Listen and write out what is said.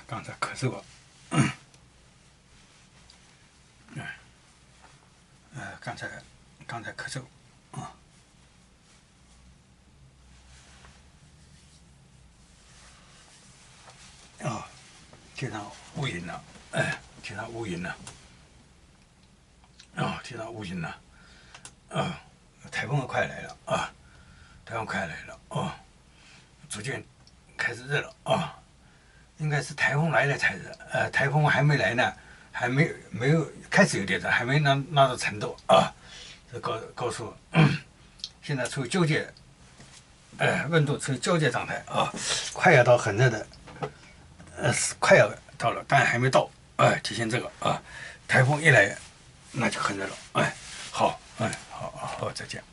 刚才咳嗽了，刚才咳嗽，天上乌云了，天上乌云了，天上乌云了，台风快来了啊，台风快来了逐渐开始热了应该是台风来了才热，台风还没来呢，还没有开始有点热，还没那种程度这告诉现在处于交界，温度处于交界状态快要到很热的，快要到了，但还没到提醒这个台风一来那就很热了好好，再见